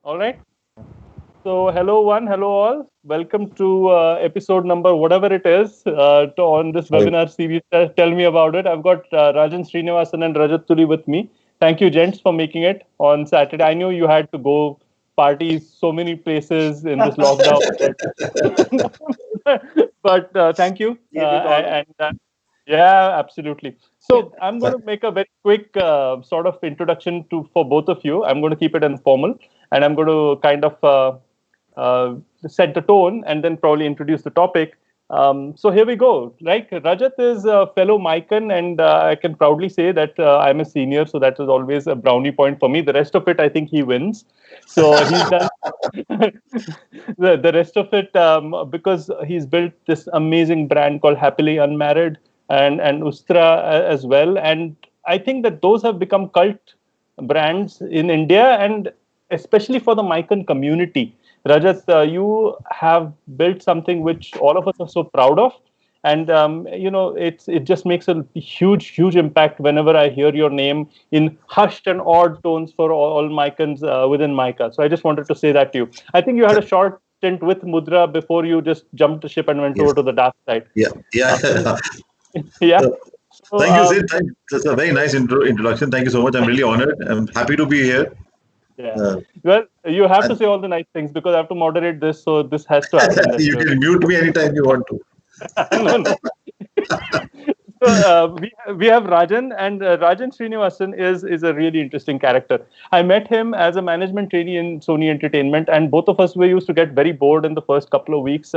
All right. So, hello one, hello all. Welcome to episode number whatever it is on this Hi. webinar series. Tell me about it. I've got Rajan, Srinivasan, and Rajat Tuli with me. Thank you, gents, for making it on Saturday. I knew you had to go parties so many places in this lockdown, but thank you. Give it all. Yeah, absolutely. So I'm going to make a very quick sort of introduction to for both of you. I'm going to keep it informal, and I'm going to kind of set the tone and then probably introduce the topic. So here we go. Right, Rajat is a fellow Mican, and I can proudly say that I'm a senior, so that is always a brownie point for me. The rest of it, I think he wins. So he's done the rest of it because he's built this amazing brand called Happily Unmarried and USTRAA as well. And I think that those have become cult brands in India and especially for the Mican community. Rajat, you have built something which all of us are so proud of. And it just makes a huge impact whenever I hear your name in hushed and awed tones for all Micans within Mica. So I just wanted to say that to you. I think you had a short stint with Mudra before you just jumped the ship and went Yes. over to the dark side. Yeah. Yeah. Yeah. So, Thank you, Sid. That's a very nice introduction. Thank you so much. I'm really honored. I'm happy to be here. yeah. Uh, Well, you have to and say all the nice things because I have to moderate this, so this has to happen. That's you the can mute me anytime you want to. no, no. So we have Rajan, and Rajan Srinivasan is a really interesting character. I met him as a management trainee in Sony Entertainment, and both of us we used to get very bored in the first couple of weeks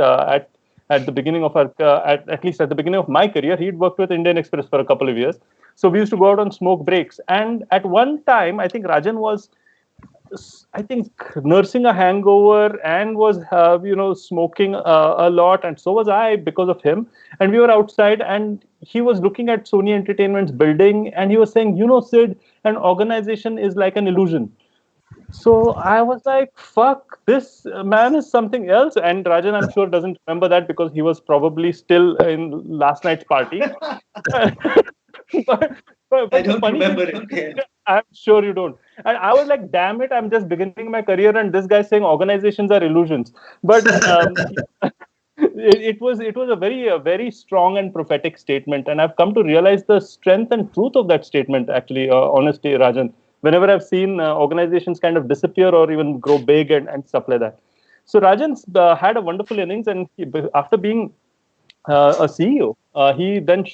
at the beginning of our at least at the beginning of my career. He'd worked with Indian Express for a couple of years, so we used to go out on smoke breaks. And at one time, I think Rajan was I think nursing a hangover and was smoking a lot, and so was I because of him. And we were outside, and he was looking at Sony Entertainment's building, and he was saying, Sid, an organization is like an illusion. So I was like, fuck, this man is something else. And Rajan, I'm sure, doesn't remember that because he was probably still in last night's party. but, I but the don't funny thing remember is, it. Yeah. I'm sure you don't. And I was like, damn it, I'm just beginning my career, and this guy saying organizations are illusions. But it was a very strong and prophetic statement, and I've come to realize the strength and truth of that statement. Actually, honestly, Rajan, whenever I've seen organizations kind of disappear or even grow big and stuff like that. So Rajan's had a wonderful innings, and after being a CEO. He then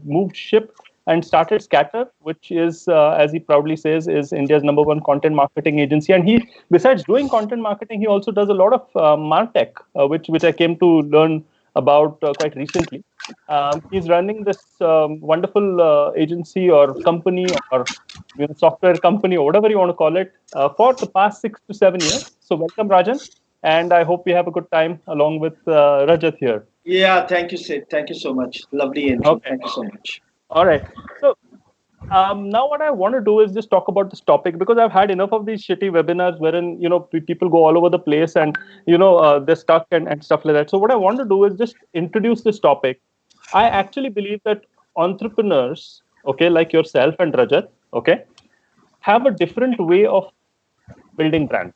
moved ship and started Scatter, which is, as he proudly says, is India's number one content marketing agency. And he, besides doing content marketing, he also does a lot of Martech, which I came to learn about quite recently. He's running this wonderful agency or company or software company or whatever you want to call it for the past 6 to 7 years. So welcome, Rajan, and I hope we have a good time along with Rajat here. Yeah, thank you, Sid. Thank you so much. Lovely intro. Okay. Thank you so much. All right. So now what I want to do is just talk about this topic because I've had enough of these shitty webinars wherein people go all over the place and they're stuck and stuff like that. So what I want to do is just introduce this topic. I actually believe that entrepreneurs, okay, like yourself and Rajat, okay, have a different way of building brands,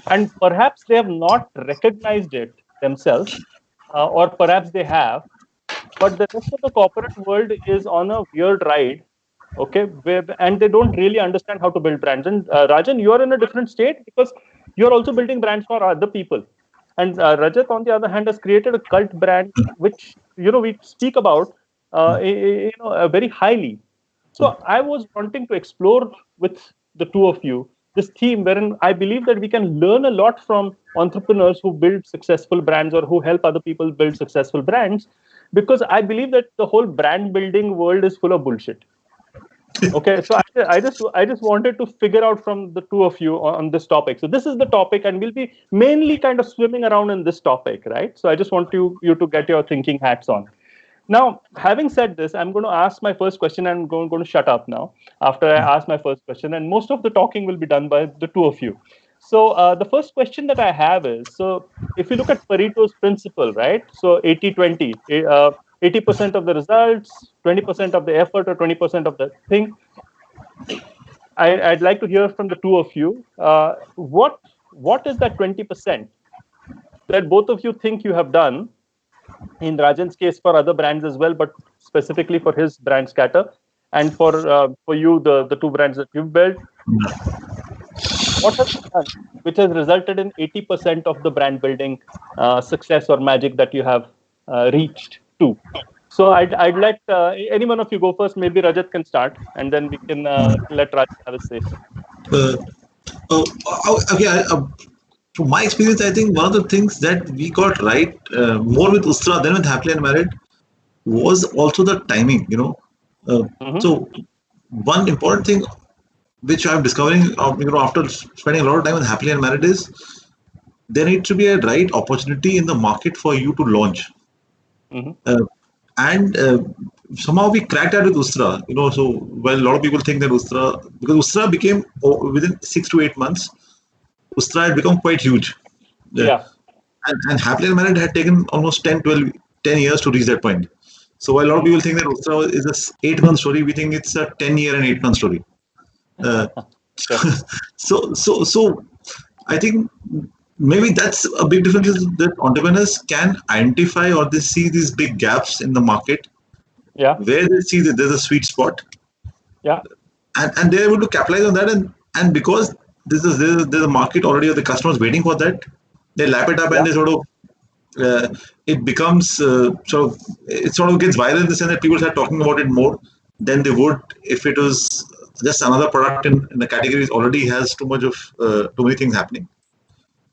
and perhaps they have not recognized it themselves, or perhaps they have, but the rest of the corporate world is on a weird ride, okay, and they don't really understand how to build brands. And Rajan, you're in a different state because you're also building brands for other people. And Rajat, on the other hand, has created a cult brand which we speak about very highly. So I was wanting to explore with the two of you this theme wherein I believe that we can learn a lot from entrepreneurs who build successful brands or who help other people build successful brands, because I believe that the whole brand building world is full of bullshit. Okay, so I just wanted to figure out from the two of you on this topic. So this is the topic, and we'll be mainly kind of swimming around in this topic, right? So I just want you to get your thinking hats on. Now, having said this, I'm going to ask my first question, and I'm going to shut up now after I ask my first question, and most of the talking will be done by the two of you. So the first question that I have is, so if you look at Pareto's principle, right? So 80-20, 80% of the results, 20% of the effort, or 20% of the thing. I'd like to hear from the two of you. What is that 20% that both of you think you have done? In Rajan's case, for other brands as well, but specifically for his brand Scatter, and for you, the two brands that you've built. What have you done which has resulted in 80% of the brand building success or magic that you have reached to? So I'd let any one of you go first. Maybe Rajat can start, and then we can let Rajat have a say. Uh, okay, from my experience, I think one of the things that we got right more with USTRAA than with Happily Unmarried was also the timing. Mm-hmm. So one important thing which I'm discovering, after spending a lot of time with Happily Unmarried is there needs to be a right opportunity in the market for you to launch. Mm-hmm. And somehow we cracked that with USTRA. So while a lot of people think that because USTRA became within 6 to 8 months, USTRA had become quite huge. Yeah. And Happily Unmarried had taken almost 10 years to reach that point. So while a lot of people think that USTRA is a 8 month story, we think it's a 10-year and 8 month story. So I think maybe that's a big difference is that entrepreneurs can identify or they see these big gaps in the market Yeah. where they see that there's a sweet spot. Yeah. And they're able to capitalize on that, and because there's a market already of the customers waiting for that, they lap it up and they sort of it becomes it sort of gets viral in the sense that people start talking about it more than they would if it was just another product in the category which already has too many things happening.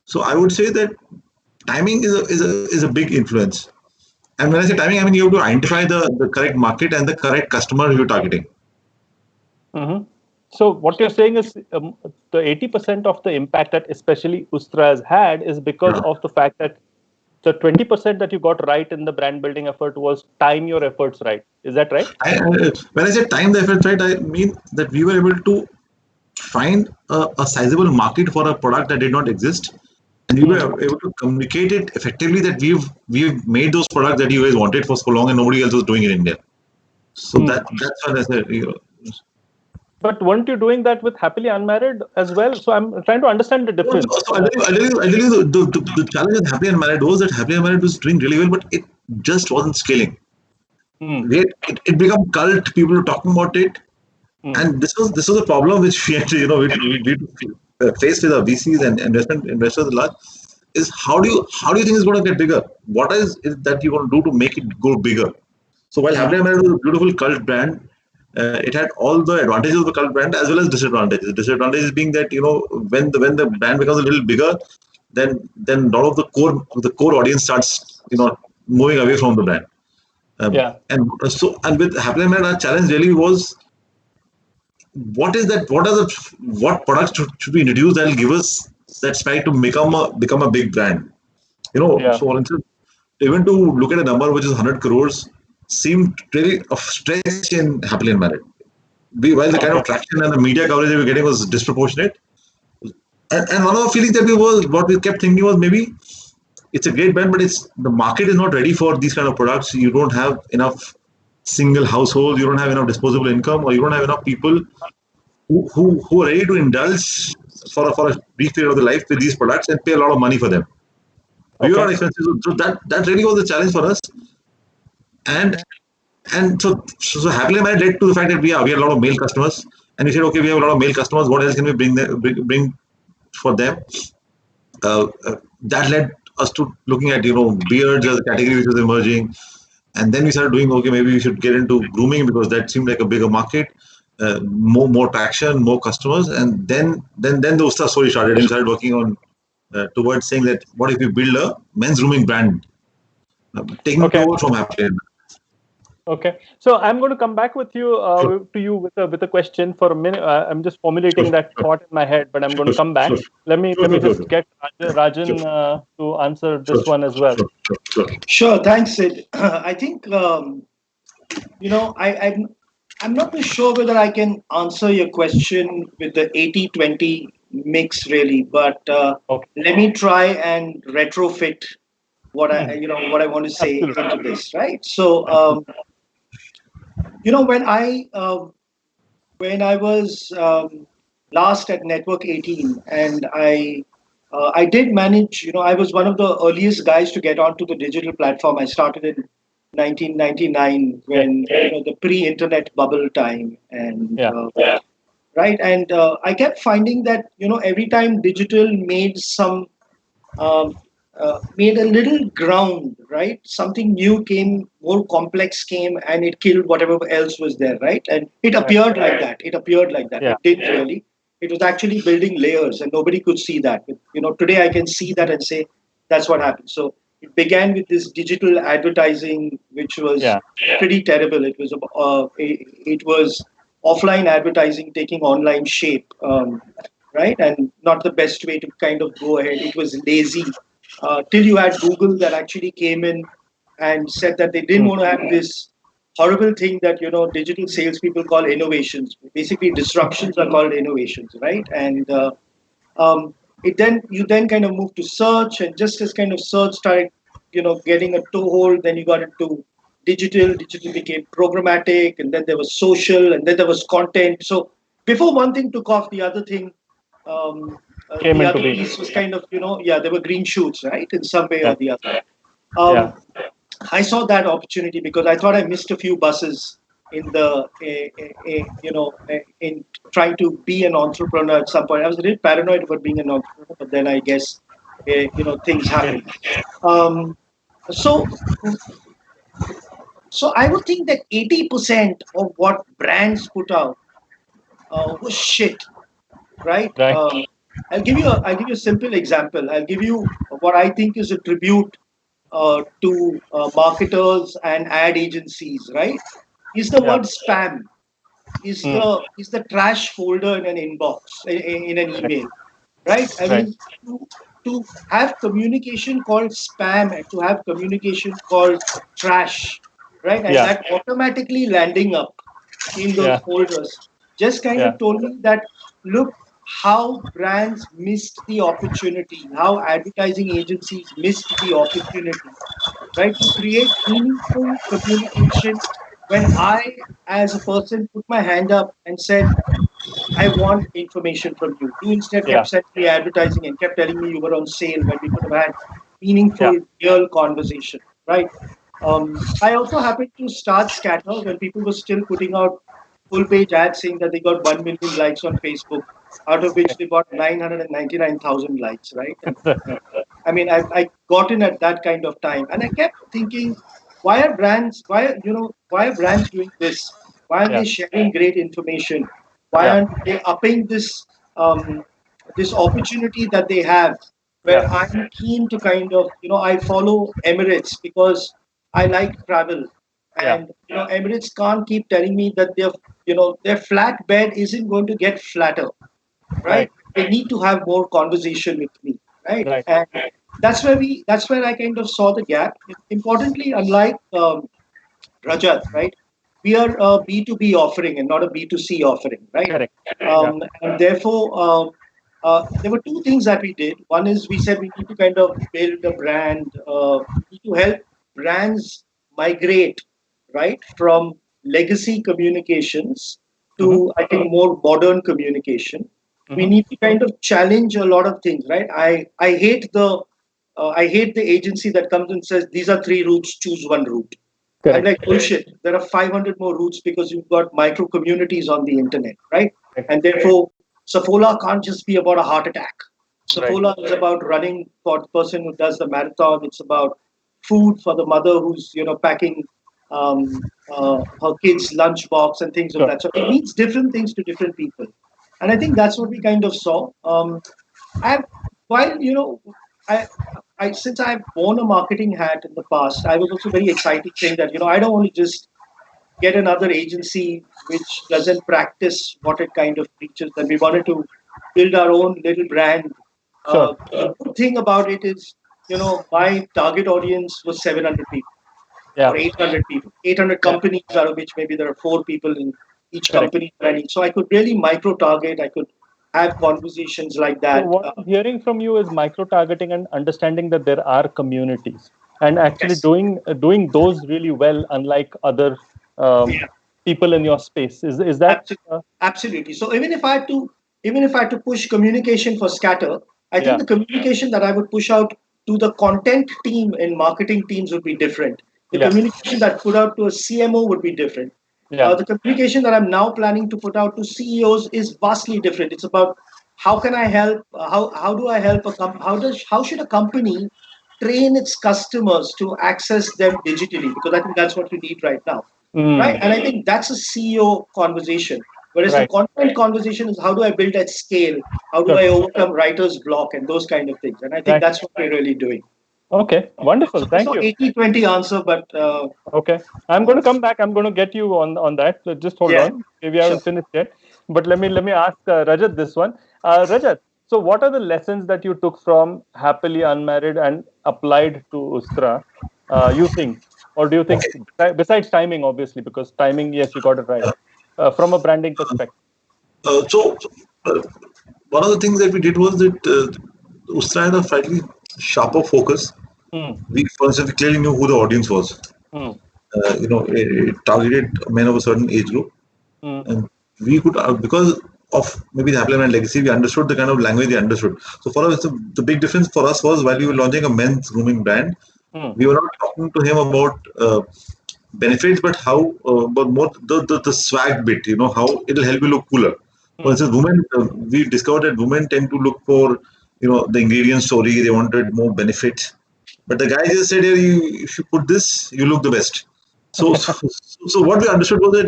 So I would say that timing is a big influence. And when I say timing, I mean you have to identify the correct market and the correct customer you're targeting. Mm-hmm. So what you're saying is the 80% of the impact that especially USTRA has had is because of the fact that the 20% that you got right in the brand building effort was time your efforts right. Is that right? When I say time the efforts right, I mean that we were able to find a sizable market for a product that did not exist, and we were able to communicate it effectively that we've made those products that you guys wanted for so long and nobody else was doing in India. So that's what I said. But weren't you doing that with Happily Unmarried as well? So I'm trying to understand the difference. So I'll tell you the challenge with Happily Unmarried was that Happily Unmarried was doing really well, but it just wasn't scaling. It became cult. People were talking about it, and this was a problem which we had to face with our VCs and investors at large. Is how do you think it's going to get bigger? What is it that you're going to do to make it go bigger? So while Happily Unmarried was a beautiful cult brand, it had all the advantages of the cult brand as well as disadvantages. Disadvantages being that when the brand becomes a little bigger, then a lot of the core audience starts moving away from the brand. And with Happily Unmarried, our challenge really was what products should we introduce that will give us that spike to become a big brand. So for instance, even to look at a number which is 100 crores seemed really a stretch in Happily Unmarried. While the kind of traction and the media coverage we were getting was disproportionate. And one of the feelings that what we kept thinking was maybe it's a great brand, but the market is not ready for these kind of products. You don't have enough single households, you don't have enough disposable income, or you don't have enough people who are ready to indulge for a brief period of their life with these products and pay a lot of money for them. We were not expensive, so that really was the challenge for us. And so Happily Married led to the fact that we had a lot of male customers, and we said, okay, we have a lot of male customers. What else can we bring for them? That led us to looking at beards as a category which was emerging, and then we started doing maybe we should get into grooming because that seemed like a bigger market, more traction, more customers, and then the USTRA story started. We started working on towards saying that what if we build a men's grooming brand, taking over from Happily. Okay, so I'm going to come back with you to you with a question for a minute. I'm just formulating that thought in my head, but I'm going to come back. Let me just get Rajan to answer this one as well. Sure, thanks, Sid. I think I'm not too sure whether I can answer your question with the 80-20 mix really, but let me try and retrofit what I want to say into this, right? So when I was last at Network 18, and I did manage. I was one of the earliest guys to get onto the digital platform. I started in 1999 when the pre-internet bubble time, and right, and I kept finding that every time digital um, made a little ground, right? Something new came, more complex came, and it killed whatever else was there, right? And it appeared like that. It appeared like that. It didn't really. It was actually building layers, and nobody could see that. Today I can see that and say that's what happened. So it began with this digital advertising, which was pretty terrible. It was offline advertising taking online shape. Right? And not the best way to kind of go ahead. It was lazy till you had Google that actually came in and said that they didn't want to have this horrible thing that digital salespeople call innovations. Basically, disruptions are called innovations, right? And it then you then kind of moved to search, and just as kind of search started, getting a toehold, then you got into digital. Digital became programmatic, and then there was social, and then there was content. So before one thing took off, the other thing the other piece was kind of, there were green shoots, right, in some way or the other. I saw that opportunity because I thought I missed a few buses in the, in trying to be an entrepreneur at some point. I was a little paranoid about being an entrepreneur, but then I guess, things happen. So, so I would think that 80% of what brands put out was shit, right? I'll give you a simple example. I'll give you what I think is a tribute to marketers and ad agencies. Right? Is the word spam? Is the trash folder in an inbox in an email? Right? I mean, to have communication called spam and to have communication called trash, right? And that automatically landing up in those folders just kind of told me that look how brands missed the opportunity, how advertising agencies missed the opportunity, right, to create meaningful communication when I, as a person, put my hand up and said, I want information from you. You instead kept sending me advertising and kept telling me you were on sale when we could have had meaningful, real conversation, right? I also happened to start Scatter when people were still putting out full page ads saying that they got 1 million likes on Facebook, out of which they got 999,000 likes, right? And, I mean, I got in at that kind of time, and I kept thinking, why are brands doing this? Why aren't they sharing great information? Why aren't they upping this opportunity that they have? Where I'm keen to kind of, I follow Emirates because I like travel, and Emirates can't keep telling me that their flat bed isn't going to get flatter, right? They need to have more conversation with me, right? And that's where I kind of saw the gap. Importantly, unlike Rajat, right? We are a B2B offering and not a B2C offering, right? And therefore, there were two things that we did. One is we said we need to kind of build a brand, we need to help brands migrate, right, from legacy communications to, I think, more modern communication. We need to kind of challenge a lot of things, right? I hate the agency that comes and says these are three routes, choose one route. I'm like, bullshit. There are 500 more routes because you've got micro communities on the internet, right? And therefore, Saffola can't just be about a heart attack. Saffola is about running for the person who does the marathon. It's about food for the mother who's packing her kids' lunchbox and things of that. So it means different things to different people, and I think that's what we kind of saw. I've while I since I've worn a marketing hat in the past, I was also very excited saying that I don't want to just get another agency which doesn't practice what it kind of preaches. That we wanted to build our own little brand. The good thing about it is, my target audience was 700 people or 800 people, 800 companies, out of which maybe there are 4 people in each company running. So I could really micro target. I could have conversations like that. So what I'm hearing from you is micro targeting and understanding that there are communities and actually doing those really well, unlike other people in your space. Is that absolutely? So even if I had to even if I had to push communication for scatter, I think the communication that I would push out to the content team and marketing teams would be different. The communication that put out to a CMO would be different. The communication that I'm now planning to put out to CEOs is vastly different. It's about how can I help? How do I help how should a company train its customers to access them digitally? Because I think that's what we need right now, right? And I think that's a CEO conversation. Whereas the content conversation is how do I build at scale? How do I overcome writer's block and those kind of things? And I think that's what we're really doing. Okay, wonderful. Thank you. 80-20 answer, but okay, I'm going to come back. I'm going to get you on that. So just hold on. We haven't finished yet. But let me ask Rajat this one. Rajat, so what are the lessons that you took from Happily Unmarried and applied to USTRAA? You think, or do you think, besides timing, obviously, because timing, yes, you got it right, from a branding perspective? One of the things that we did was that USTRAA had a slightly sharper focus. We clearly knew who the audience was. It targeted men of a certain age group, and we could because of maybe the Happily Unmarried legacy, we understood the kind of language they understood. So for us, the big difference for us was while we were launching a men's grooming brand, we were not talking to him about benefits, but but more the swag bit. How it'll help you look cooler. For instance, women, we discovered that women tend to look for the ingredient story. They wanted more benefits. But the guy just said, if you put this, you look the best. So what we understood was that,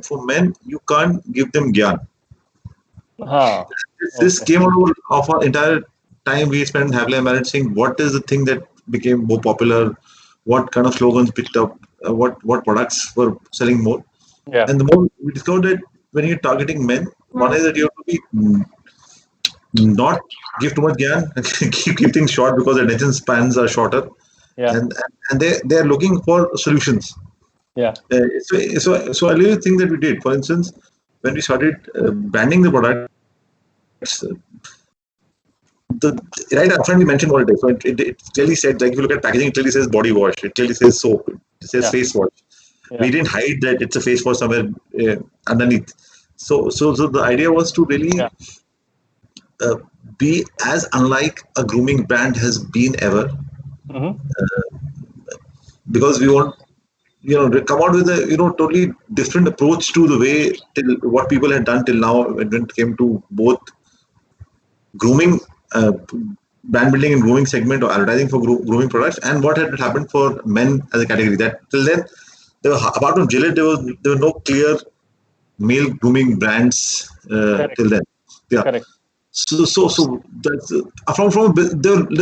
for men, you can't give them gyan. This came out of our entire time we spent Happily Unmarried saying, what is the thing that became more popular? What kind of slogans picked up? What products were selling more? And the more we discovered that when you're targeting men, one is that you have to be not give too much gyan, keep things short because the attention spans are shorter, and they're looking for solutions. So I really think that we did. For instance, when we started branding the products, right upfront we mentioned what it is. So it clearly said, like if you look at packaging, it clearly says body wash. It clearly says soap. It says face wash. We didn't hide that it's a face wash somewhere underneath. So the idea was to really be as unlike a grooming brand has been ever, because we want come out with a totally different approach to the way what people had done till now when it came to both grooming, brand building and grooming segment or advertising for grooming products, and what had happened for men as a category. That till then, apart from Gillette, there were no clear male grooming brands till then. Yeah. Correct. So that's there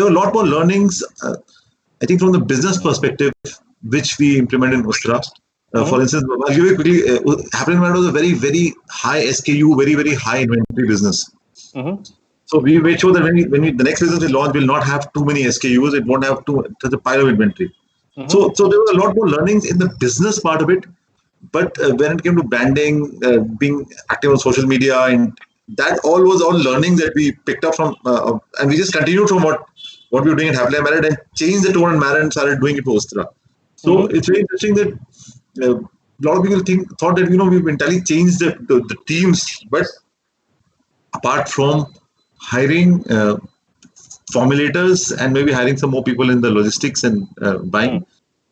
were a lot more learnings. I think from the business perspective, which we implemented in USTRAA. For instance, I'll give you quickly. Happily Unmarried was a very, very high SKU, very, very high inventory business. So we made sure that when the next business we launch will not have too many SKUs. It won't have such a pile of inventory. So there was a lot more learnings in the business part of it. But when it came to branding, being active on social media, and that was all learning that we picked up from, and we just continued from what we were doing at Happily Unmarried and changed the tone and manner and started doing it for USTRAA. So it's very interesting that a lot of people thought that we've entirely changed the teams, but apart from hiring formulators and maybe hiring some more people in the logistics and buying,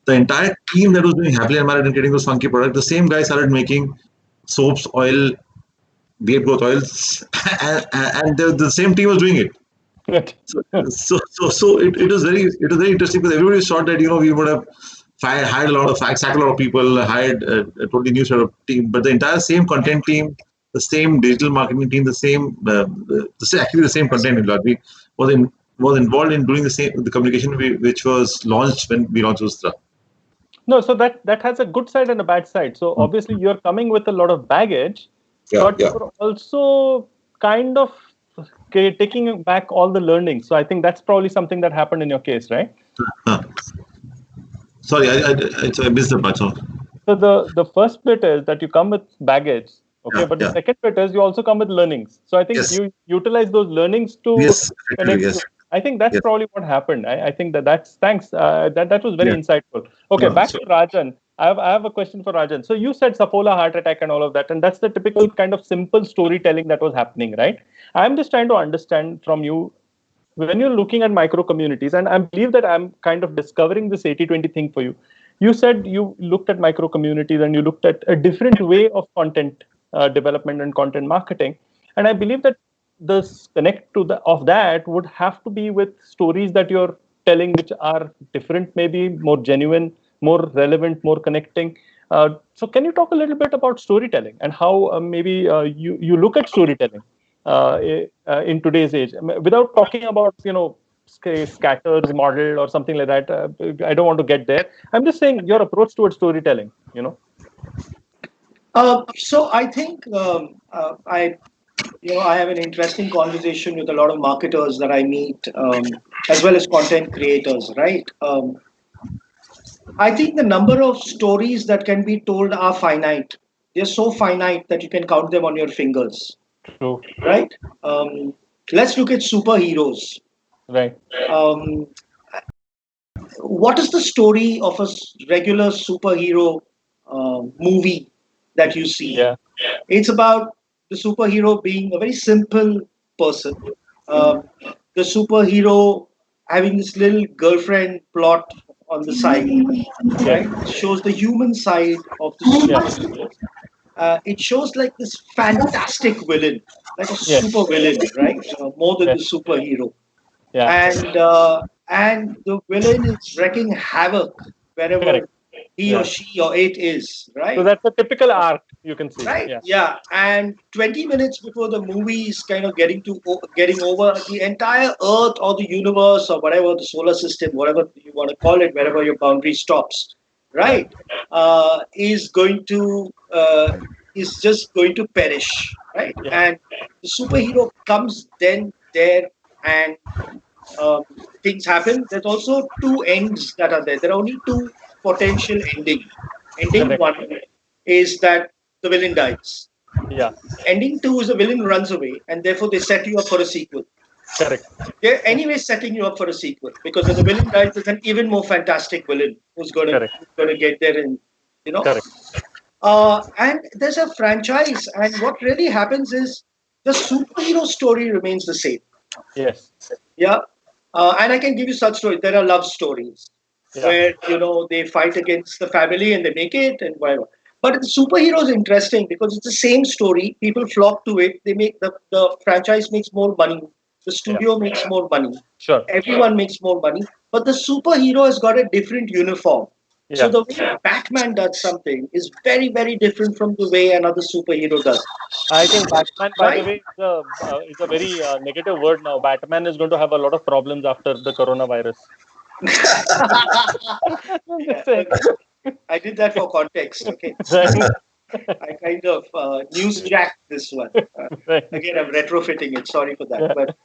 the entire team that was doing Happily Unmarried and getting those funky products, the same guy started making soaps, oil, beard growth oils, and the same team was doing it. So it was very interesting because everybody thought that we would have hired sacked a lot of people, hired a totally new set of team, but the entire same content team, the same digital marketing team, actually the same content in was involved in doing the communication which was launched when we launched USTRAA. No, so that has a good side and a bad side. So obviously you're coming with a lot of baggage, but you're also kind of taking back all the learning. So I think that's probably something that happened in your case, right? Sorry, I missed the part. So the first bit is that you come with baggage, but the second bit is you also come with learnings. So I think you utilize those learnings to connect. Yes. I think that's probably what happened. I think that's thanks. That was very insightful. Okay, back to Rajan. I have a question for Rajan. So you said Safola heart attack and all of that, and that's the typical kind of simple storytelling that was happening, right? I'm just trying to understand from you when you're looking at micro communities, and I believe that I'm kind of discovering this 80-20 thing for you. You said you looked at micro communities and you looked at a different way of content development and content marketing, and I believe that the connect to the of that would have to be with stories that you're telling, which are different, maybe more genuine, more relevant, more connecting. So can you talk a little bit about storytelling and how maybe you look at storytelling in today's age, without talking about Scatter's model or something like that? I don't want to get there. I'm just saying your approach towards storytelling. So I think I have an interesting conversation with a lot of marketers that I meet, as well as content creators, right? I think the number of stories that can be told are finite. They're so finite that you can count them on your fingers. True. Right? Let's look at superheroes. Right. What is the story of a regular superhero movie that you see? Yeah. It's about the superhero being a very simple person. The superhero having this little girlfriend plot on the side, right? It shows the human side of the superhero. It shows like this fantastic villain, like a super villain, right? More than the superhero. And the villain is wreaking havoc wherever he or she or it is, right? So that's a typical arc you can see. Right. Yeah. And 20 minutes before the movie is kind of getting over, the entire Earth or the universe or whatever, the solar system, whatever you want to call it, wherever your boundary stops, right, is just going to perish, right? And the superhero comes then there, and things happen. There's also two ends that are there. There are only two potential ending. Ending one is that the villain dies. Yeah. Ending two is the villain runs away, and therefore they set you up for a sequel. Correct. They're anyway setting you up for a sequel, because when the villain dies, there's an even more fantastic villain who's going to get there, and Correct. And there's a franchise, and what really happens is the superhero story remains the same. Yes. Yeah. And I can give you such stories. There are love stories where they fight against the family and they make it and whatever. But the superhero is interesting because it's the same story. People flock to it. They make the franchise makes more money. The studio makes more money. Sure. Everyone makes more money. But the superhero has got a different uniform. Yeah. So the way Batman does something is very, very different from the way another superhero does. I think Batman, by the way, is a very negative word now. Batman is going to have a lot of problems after the coronavirus. I did that for context. Okay. I kind of newsjacked this one. Again, I'm retrofitting it. Sorry for that. But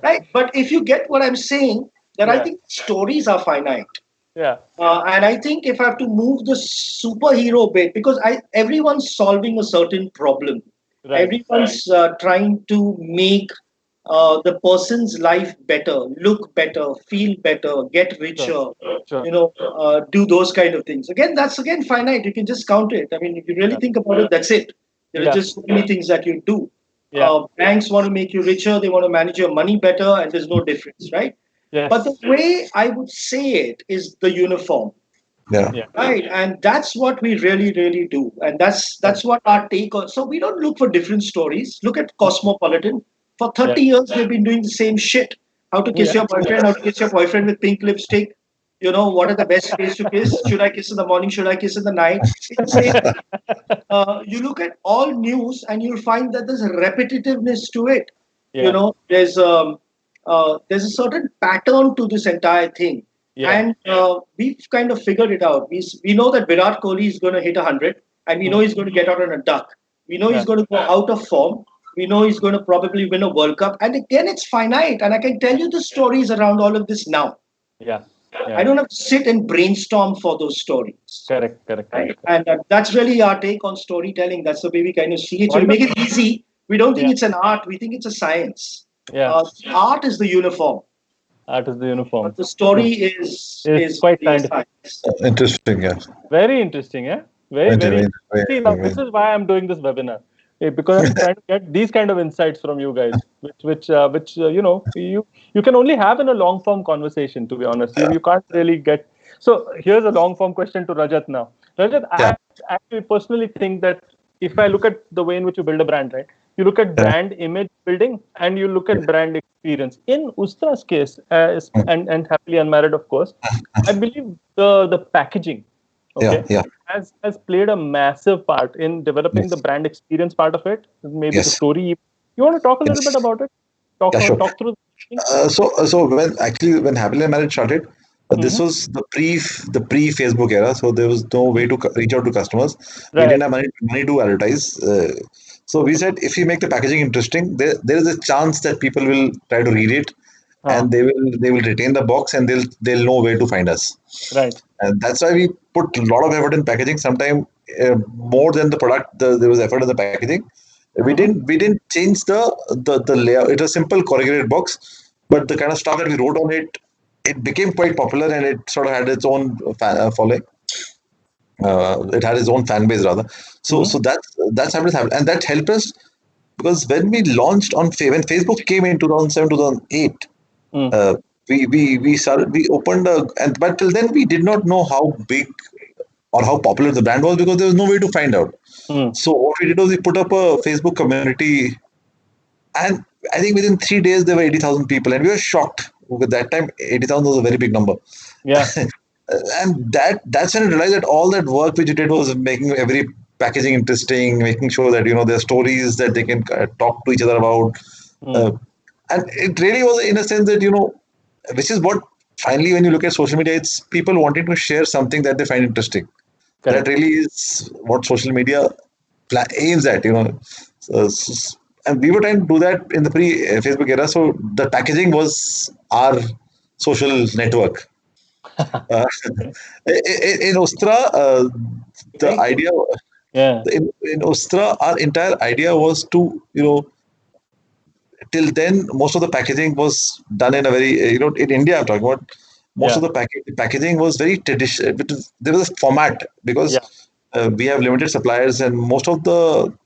right. But if you get what I'm saying, then I think stories are finite. Yeah. And I think if I have to move the superhero bit, because everyone's solving a certain problem. Right. Everyone's trying to make the person's life better, look better, feel better, get richer, do those kind of things. Again, that's finite. You can just count it. I mean, if you really think about it, that's it. There are just so many things that you do. Banks want to make you richer. They want to manage your money better, and there's no difference, right? Yes. But the way I would say it is the uniform. Yeah. Right. And that's what we really, really do. And that's what our take on. So we don't look for different stories. Look at Cosmopolitan. For 30 years, they've been doing the same shit. How to kiss your boyfriend, how to kiss your boyfriend with pink lipstick. What are the best ways to kiss? Should I kiss in the morning? Should I kiss in the night? It's the same. You look at all news and you'll find that there's a repetitiveness to it. Yeah. There's a certain pattern to this entire thing. Yeah. And we've kind of figured it out. We know that Virat Kohli is going to hit 100, and we know he's going to get out on a duck. We know he's going to go out of form. We know he's going to probably win a World Cup. And again, it's finite. And I can tell you the stories around all of this now. Yeah. I don't have to sit and brainstorm for those stories. Correct. Right? And that's really our take on storytelling. That's the way we kind of see it. So we make it easy. We don't think it's an art. We think it's a science. Yeah. Art is the uniform. That is the uniform. But the story is quite very scientific. nice. Interesting, yeah. Very interesting, yeah. Very, Very, very. very, very, See, now very. this is why I'm doing this webinar. Because I'm trying to get these kind of insights from you guys, which you can only have in a long form conversation. To be honest, you can't really get. So here's a long form question to Rajat now. Rajat, Yeah, I actually personally think that if I look at the way in which you build a brand, right? You look at yeah, brand image building and you look at brand experience. In USTRAA's case, and Happily Unmarried, of course, I believe the packaging, yeah, okay, yeah. has played a massive part in developing the Yes, brand experience part of it. Maybe the yes, story. You want to talk a little bit yes. about it? Yeah, sure. Talk through the thing. So when Happily Marriage started, this Mm-hmm. was the pre Facebook era. So there was no way to reach out to customers. We Right. didn't have money to advertise. So we said if we make the packaging interesting, there is a chance that people will try to read it, Huh. and they will retain the box, and they'll know where to find us. Right. And that's why we put a lot of effort in packaging. Sometimes more than the product, there was effort in the packaging. Mm-hmm. We didn't change the layout. It was a simple corrugated box, but the kind of stuff that we wrote on it, it became quite popular, and it sort of had its own following. It had its own fan base rather. Mm-hmm. So that's how it happened, and that helped us because when we launched when Facebook came in 2007 2008, Mm. uh, we opened but till then we did not know how big or how popular the brand was because there was no way to find out. Mm. So what we did was we put up a Facebook community, and I think within 3 days there were 80,000 people, and we were shocked. At that time, 80,000 was a very big number. Yeah. And that's when I realized that all that work which we did was making every packaging interesting, making sure that there are stories that they can talk to each other about, Mm. uh, and it really was in a sense that which is what finally when you look at social media, it's people wanting to share something that they find interesting. That Correct. really is what social media aims at. So, and we were trying to do that in the pre Facebook era. So the packaging was our social network. Uh, in Ustra, the Very cool. idea Yeah. in Ustra, our entire idea was to till then most of the packaging was done in a very in India I'm talking about most of Yeah. the packaging was very traditional. There was a format because Yeah. we have limited suppliers and most of the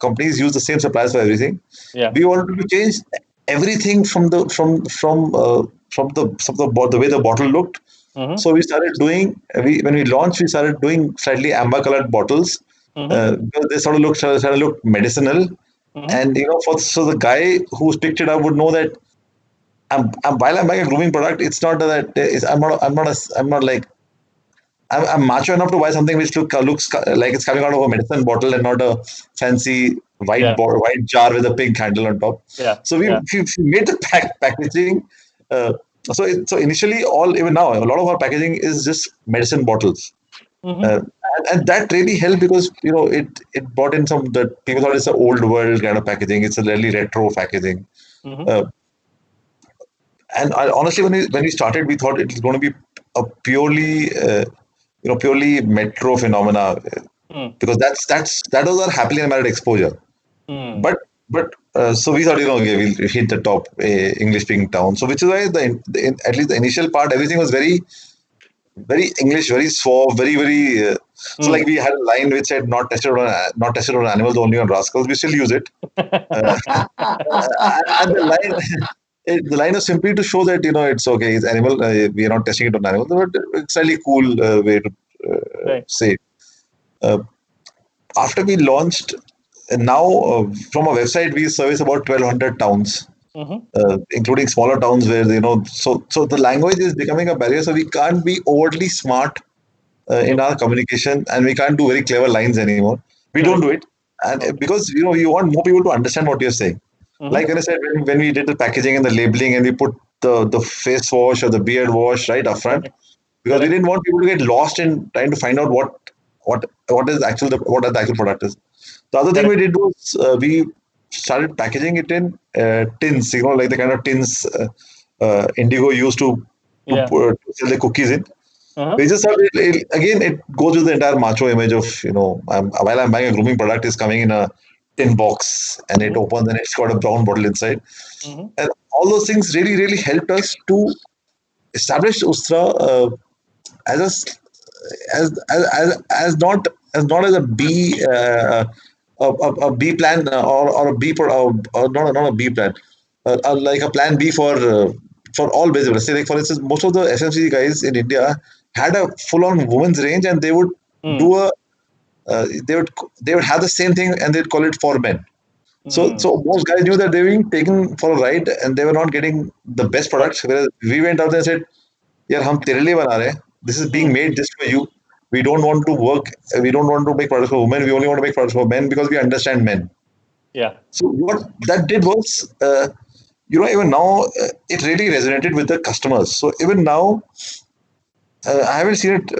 companies use the same suppliers for everything. Yeah. We wanted to change everything from the way the bottle looked. Mm-hmm. So we started doing when we launched we started doing slightly amber colored bottles Mm-hmm. because they started look medicinal. Mm-hmm. And so the guy who's picked it up would know that while I'm buying a grooming product, it's not that I'm not like I'm macho enough to buy something which looks like it's coming out of a medicine bottle and not a fancy Yeah. white jar with a pink handle on top. Yeah. So Yeah. we made the packaging. Uh, so initially, even now, a lot of our packaging is just medicine bottles. Mm-hmm. Uh, and that really helped because it brought in some that people thought it's an old world kind of packaging. It's a really retro packaging. Mm-hmm. Uh, and honestly, when we started, we thought it was going to be a purely metro phenomena Mm. because that was our happily married exposure. Mm. But so we thought okay, we'll hit the top English speaking town. So which is why at least the initial part everything was very English, very suave, very. So Mm. like we had a line which said not tested on animals, only on rascals. We still use it, uh, and the line. The line is simply to show that it's okay. It's animal. We are not testing it on animals, but it's really cool way to Right. say it. Uh, After we launched, now from a website we service about 1,200 towns, Mm-hmm. including smaller towns where So the language is becoming a barrier. So we can't be overtly smart in Okay. our communication, and we can't do very clever lines anymore. We don't Correct. do it, and Okay. because you want more people to understand what you're saying. Mm-hmm. Like when I said, when we did the packaging and the labeling, and we put the face wash or the beard wash right up front, Correct. because we Correct. didn't want people to get lost in trying to find out what the actual product is. The other thing Correct. we did was we started packaging it in tins, like the kind of tins Indigo used Yeah. to sell the cookies in. Uh-huh. We just thought again it goes with the entire macho image of while I'm buying a grooming product, is coming in a tin box and it Mm-hmm. opens and it's got a brown bottle inside, Mm-hmm. and all those things really helped us to established USTRAA as not as a B a B plan or a B or not a B plan, like a plan B for all business. Say like for instance, most of the FMCG guys in India had a full on women's range, and they would do a they would have the same thing, and they'd call it for men. So most guys knew that they were being taken for a ride, and they were not getting the best products. Whereas we went out there and said, "यार हम तेरे लिए बना रहे हैं. This is being made just for you. We don't want to work. We don't want to make products for women. We only want to make products for men because we understand men." Yeah. So what that did was, even now it really resonated with the customers. So even now, I haven't seen it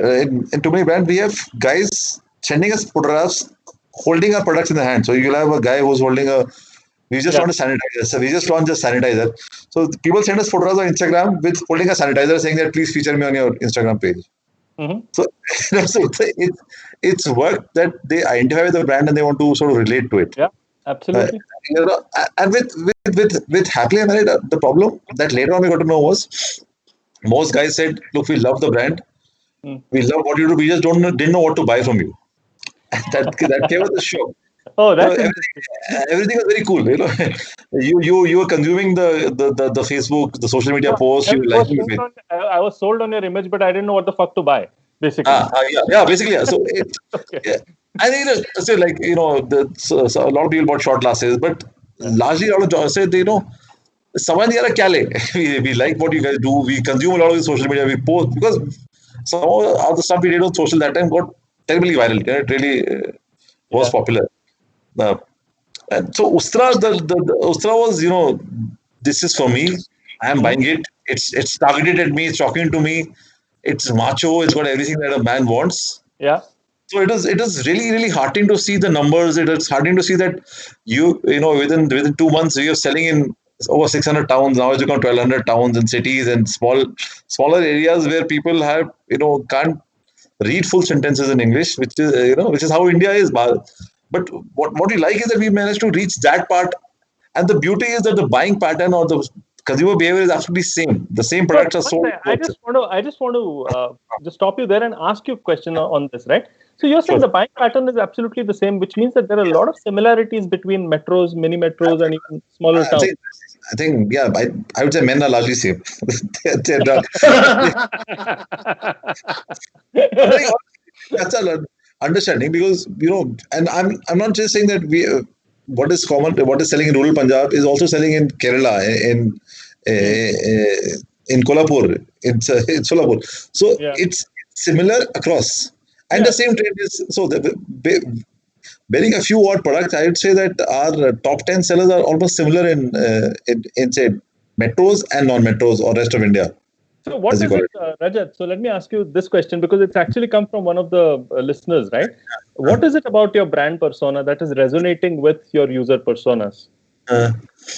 in too many brands. We have guys sending us photographs holding our products in the hand. So you'll have a guy who's holding we just launched a sanitizer. So we just launched a sanitizer. So people send us photographs on Instagram with holding a sanitizer saying that please feature me on your Instagram page. So, it's work that they identify with the brand and they want to sort of relate to it. Yeah, absolutely. And with Happily Married, the problem that later on we got to know was most guys said, "Look, we love the brand, we love what you do, we just didn't know what to buy from you." that came with the show. Oh, that's everything was very cool. You were consuming the Facebook, the social media posts. You were liking it. I was sold on your image, but I didn't know what the fuck to buy. Basically. Basically. Yeah. So I think so like so a lot of people bought short glasses, but largely a lot of jobs said समझ नहीं आ रहा क्या ले. We like what you guys do. We consume a lot of the social media. We post because some of the stuff we did on social that time got terribly viral. It really was popular. And so USTRAA, the USTRAA was, this is for me. I am buying it. It's targeted at me. It's talking to me. It's macho. It's got everything that a man wants. Yeah. So it is really, really heartening to see the numbers. It is heartening to see that within 2 months we are selling in over 600 towns. Now it's become 1,200 towns and cities and smaller areas where people have can't read full sentences in English, which is how India is. But what we like is that we managed to reach that part, and the beauty is that the buying pattern or the consumer behavior is absolutely same. The same products are sold. I just want to just stop you there and ask you a question on this, right? So you're saying the buying pattern is absolutely the same, which means that there are a lot of similarities between metros, mini metros, and even smaller towns. I think I would say men are largely same. That's an understanding because and I'm not just saying that what is selling in rural Punjab is also selling in Kerala, in Kolhapur, it's Solapur. So it's similar across. And the same trend is bearing a few odd products. I would say that our top 10 sellers are almost similar in say metros and non-metros or rest of India. So what is it, Rajat? So let me ask you this question because it's actually come from one of the listeners, right? What is it about your brand persona that is resonating with your user personas?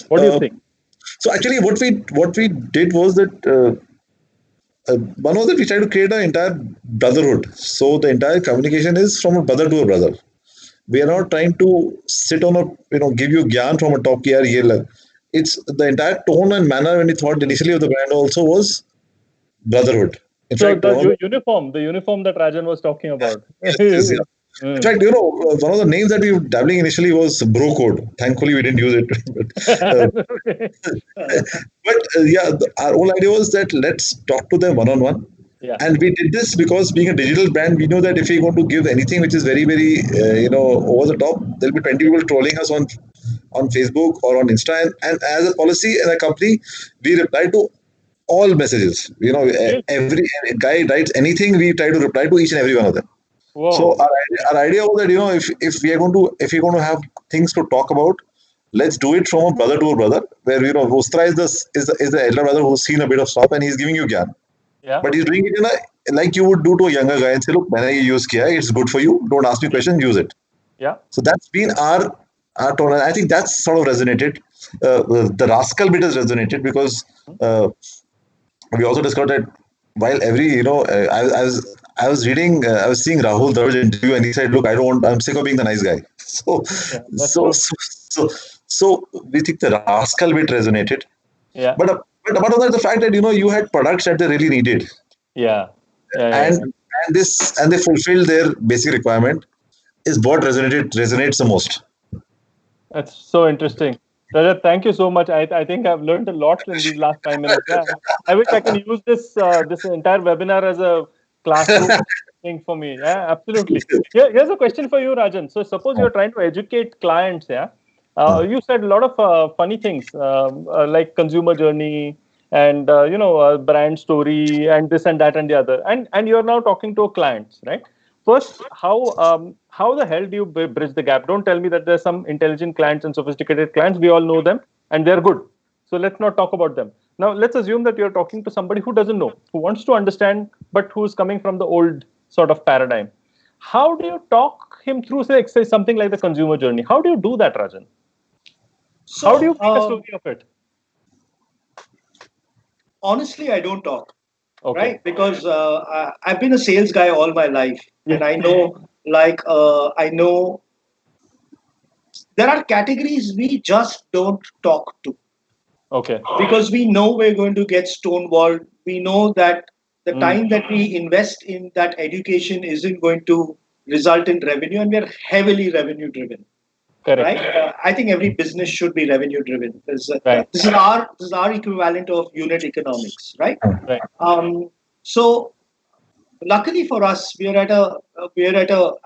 What do you think? So actually, what we did was that. One was that we tried to create an entire brotherhood. So the entire communication is from a brother to a brother. We are not trying to sit on give you gyan from a top tier. It's the entire tone and manner when we thought initially of the brand also was brotherhood. In fact, the uniform that Rajan was talking about. Yes. In fact, one of the names that we were dabbling initially was Bro Code. Thankfully, we didn't use it. But our whole idea was that let's talk to them one-on-one. Yeah. And we did this because being a digital brand, we know that if we're going to give anything which is very, very, over the top, there'll be 20 people trolling us on Facebook or on Insta. And as a policy and a company, we reply to all messages. Every guy writes anything, we try to reply to each and every one of them. Whoa. So our idea was that if we're going to have things to talk about, let's do it from a brother to a brother. Where USTRAA is the elder brother who's seen a bit of stuff and he's giving you gyan. Yeah. But he's doing it like you would do to a younger guy and say, look, मैंने ये use किया, it's good for you. Don't ask me questions, use it. Yeah. So that's been our tone, and I think that's sort of resonated. The rascal bit has resonated because we also discovered that while every I was seeing Rahul Dravid's interview, and he said, "Look, I'm sick of being the nice guy." So we think the rascal bit resonated. Yeah. But But apart from that, the fact that you had products that they really needed, Yeah. Yeah. Yeah. and Yeah. and they fulfilled their basic requirement is what resonates the most. That's so interesting. Rajat, thank you so much. I think I've learned a lot in these last 5 minutes. Yeah, I wish I can use this entire webinar as a classroom thing for me. Yeah, absolutely. Here's a question for you, Rajan. So suppose you're trying to educate clients. Yeah, you said a lot of funny things like consumer journey and brand story and this and that and the other. And you're now talking to clients, right? First, how the hell do you bridge the gap? Don't tell me that there's some intelligent clients and sophisticated clients. We all know them and they're good. So let's not talk about them. Now let's assume that you're talking to somebody who doesn't know, who wants to understand, but who's coming from the old sort of paradigm. How do you talk him through, say something like the consumer journey? How do you do that, Rajan? How do So, you make a story of it? honestly, I don't talk, Okay. right? Because I've been a sales guy all my life, Yeah. and I know, I know there are categories we just don't talk to Okay. because we know we're going to get stonewalled. We know that the Mm. time that we invest in that education isn't going to result in revenue, and we're heavily revenue driven, Correct. right? I think every business should be revenue driven. Right. This is our equivalent of unit economics, right? Right. So luckily for us, we are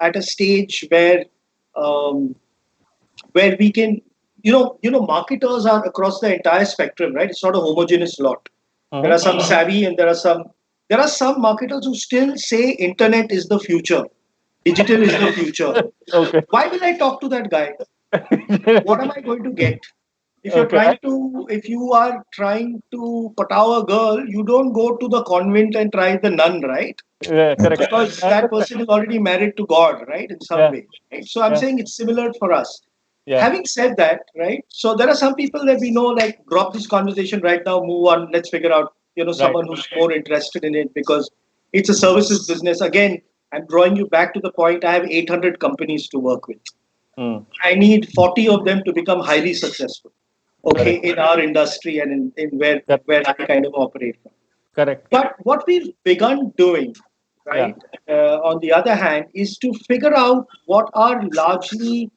at a stage um, where we can, marketers are across the entire spectrum, right? It's not a homogeneous lot. There are Mm-hmm. some savvy, and there are some marketers who still say internet is the future, digital is the future. Okay. Why will I talk to that guy? What am I going to get? Okay. If you are trying to pataw a girl, you don't go to the convent and try the nun, right? Yeah, correct. Because I that understand. person is already married to God, right? In some Yeah. way, right? So I'm Yeah. saying it's similar for us. Yeah. Having said that, right? So there are some people that we know, like, drop this conversation right now, move on, let's figure out, Right. someone who's more interested in it because it's a services business. Again, I'm drawing you back to the point. I have 800 companies to work with. Mm. I need 40 of them to become highly successful, okay, Correct. in our industry and in where Yep. where I kind of operate from. Correct. But what we've begun doing, Yeah. right, on the other hand, is to figure out what are largely.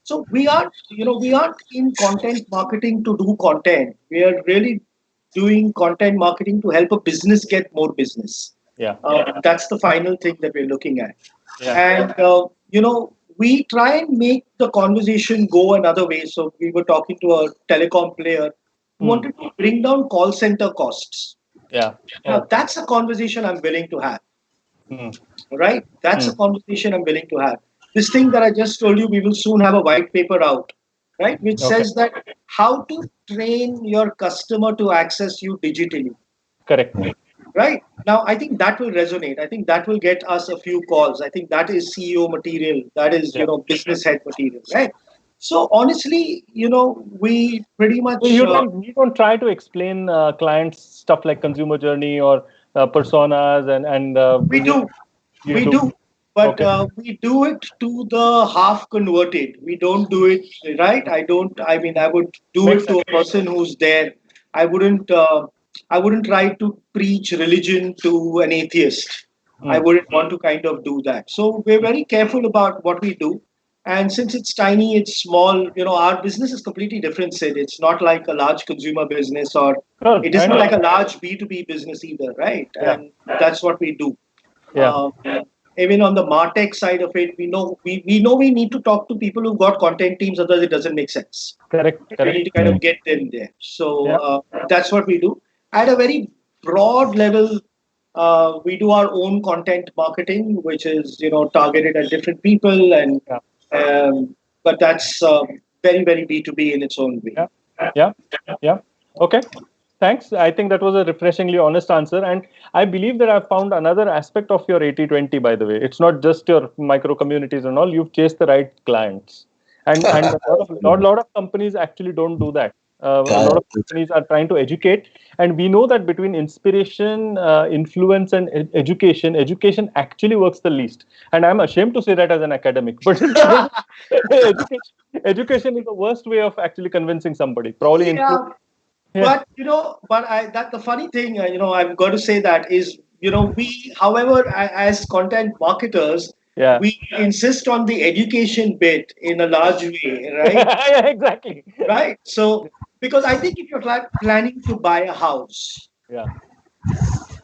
So we aren't in content marketing to do content. We are really doing content marketing to help a business get more business. Yeah. That's the final thing that we're looking at. Yeah. And we try and make the conversation go another way. So we were talking to a telecom player who Mm. wanted to bring down call center costs. Yeah. Now, Oh. that's a conversation I'm willing to have, Mm. right? That's a Mm. conversation I'm willing to have. This thing that I just told you, we will soon have a white paper out, right? Which Okay. says that how to train your customer to access you digitally, Correct. right? Now, I think that will resonate. I think that will get us a few calls. I think that is CEO material. That is, Yeah. business head material, right? So honestly, we pretty So much you don't try to explain clients stuff like consumer journey or personas and we do. you We do. do, but Okay. we do it to the half converted. We don't do it right. I don't. I mean, I would do Makes it to sense. a person who's there. I wouldn't. I wouldn't try to preach religion to an atheist. I Mm. wouldn't want to kind of do that. So we're very careful about what we do. And since it's tiny, it's small. Our business is completely different. Sid. It's not like a large consumer business, or Sure. it I isn't know. like a large B2B business either, right? Yeah. And that's what we do. Yeah. Um, Even on the Martech side of it, we need to talk to people who've got content teams, otherwise it doesn't make sense. Correct. We need Correct. to kind of get them there. So Yeah. that's what we do. At a very broad level, we do our own content marketing, which is targeted at different people, and Yeah. but that's very very B2B in its own way. Yeah. Yeah. Yeah. Okay. Thanks. I think that was a refreshingly honest answer. And I believe that I've found another aspect of your 80/20, by the way. It's not just your micro communities and all. You've chased the right clients. And a lot of companies actually don't do that. A Yeah, lot of companies are trying to educate. And we know that between inspiration, influence, and education actually works the least. And I'm ashamed to say that as an academic. But education is the worst way of actually convincing somebody. Probably Yeah, influence. But that the funny thing, I've got to say that is, we, however, as content marketers, Yeah. we insist on the education bit in a large way, right? Yeah, exactly. Right. So, because I think if you're planning to buy a house, Yeah.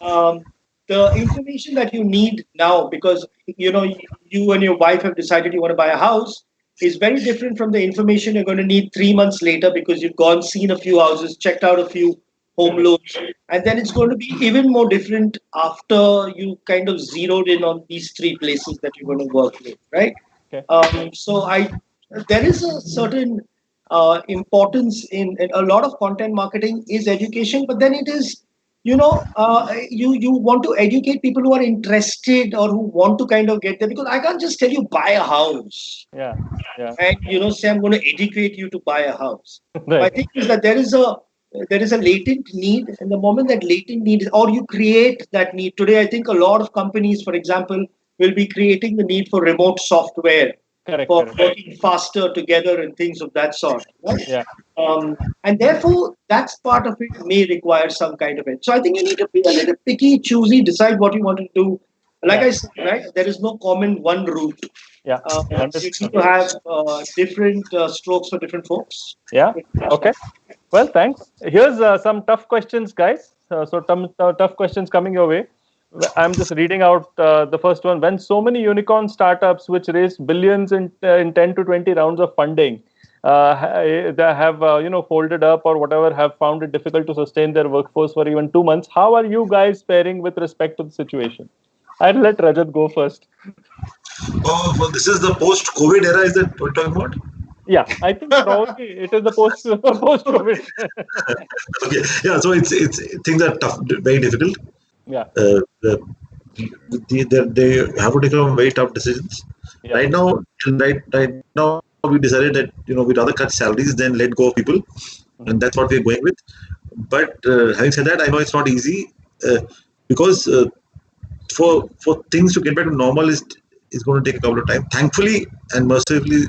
um, the information that you need now, because you and your wife have decided you want to buy a house, is very different from the information you're going to need 3 months later, because you've gone, seen a few houses, checked out a few home Correct. loans, and then it's going to be even more different after you kind of zeroed in on these three places that you're going to work with, right? Okay. So there is a certain importance in a lot of content marketing is education, but then it is, you want to educate people who are interested or who want to kind of get there, because I can't just tell you buy a house Yeah. Yeah. and say I'm going to educate you to buy a house. My Right. thing is that there is a latent need, and the moment that latent need, or you create that need today, I think a lot of companies, for example, will be creating the need for remote software Correct. for Correct. working faster together and things of that sort, right? Yeah. And therefore, that's part of it may require some kind of it. So I think you need to be a little picky, choosy, decide what you want to do. Like Yeah. I said, right, there is no common one route. Yeah. You need 100%. to have different strokes for different folks. Yeah. Okay. Well, thanks. Here's some tough questions, guys. So tough questions coming your way. I'm just reading out the first one. When so many unicorn startups, which raised billions in 10 to 20 rounds of funding, they have folded up or whatever, have found it difficult to sustain their workforce for even 2 months. How are you guys faring with respect to the situation? I'll let Rajat go first. Oh, well, this is the post-COVID era. Is that what you're talking about? Yeah, I think probably it is the post COVID. Okay, yeah. So it's things are tough, very difficult. Yeah. The, they have to take some very tough decisions. Yeah. Right now, we decided that we'd rather cut salaries than let go of people, and that's what we're going with. But having said that, I know it's not easy because for things to get back to normal is going to take a couple of time. Thankfully and mercifully,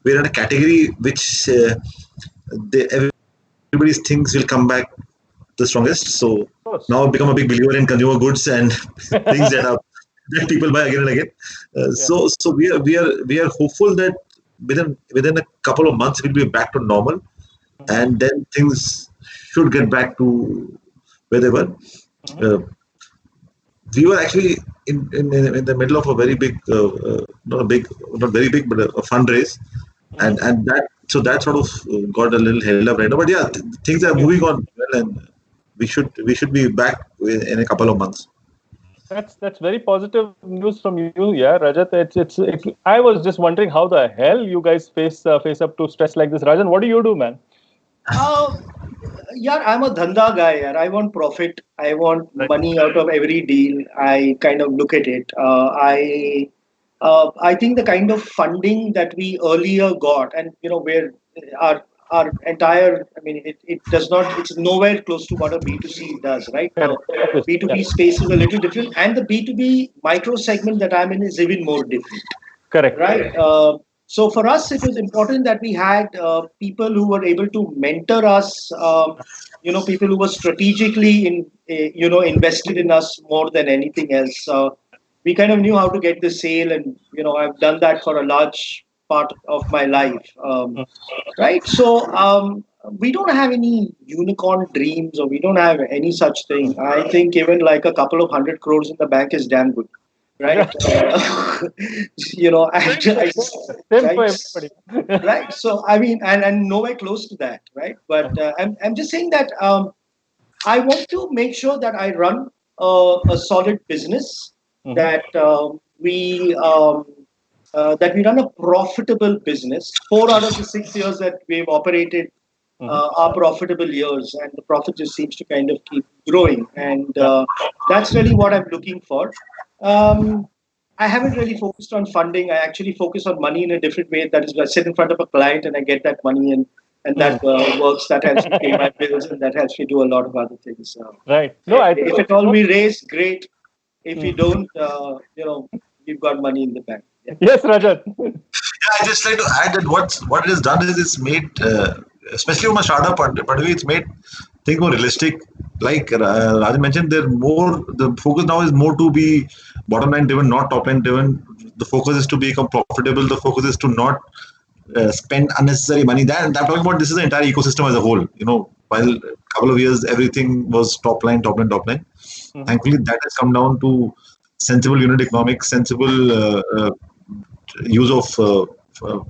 we're in a category which everybody's things will come back the strongest. So Of course. now I've become a big believer in consumer goods and things that people buy again and again. Yeah. So we are hopeful that within a couple of months we'll be back to normal, and then things should get back to where they were. Uh, we were actually in the middle of a very big, not very big, but a fundraise, and that sort of got a little held up right now. But yeah, things are moving on well, and we should be back in a couple of months. That's very positive news from you, yeah, Rajat. It's. I was just wondering how the hell you guys face up to stress like this. Rajan, what do you do, man? Uh, yeah, I'm a dhanda guy. Yeah. I want profit. I want Right. money out of every deal. I kind of look at it. I think the kind of funding that we earlier got, and where our entire, I mean, it does not, it's nowhere close to what a B2C does, right? The Correct. Obviously. Yeah. B2B space is a little different, and the B2B micro segment that I'm in is even more different, Correct. right? So for us, it was important that we had people who were able to mentor us. People who were strategically invested in us more than anything else. We kind of knew how to get the sale, and I've done that for a large part of my life. Right. So we don't have any unicorn dreams, or we don't have any such thing. I think even like a couple of 100 crores in the bank is damn good. Right. Same for everybody. Right. So I mean, and nowhere close to that. Right. But I'm just saying that I want to make sure that I run a solid business, that we run a profitable business. 4 out of the 6 years that we've operated are profitable years, and the profit just seems to kind of keep growing, and Yeah. that's really what I'm looking for. Um, I haven't really focused on funding. I actually focus on money in a different way. That is, I sit in front of a client and I get that money, and that works. That helps me pay my bills, and that helps me do a lot of other things. Right. No, I think If at it's all so. we raise, great. If we don't, we've got money in the bank. Yeah. Yes, Rajat. Yeah, I just like to add that what it has done is it's made especially on my startup point of view, it's made things more realistic. Like Rajan mentioned, the focus now is more to be bottom line driven, not top line driven. The focus is to become profitable. The focus is to not spend unnecessary money. That I'm talking about. This is the entire ecosystem as a whole. While a couple of years everything was top line, top line, top line. Thankfully, that has come down to sensible unit economics, sensible use of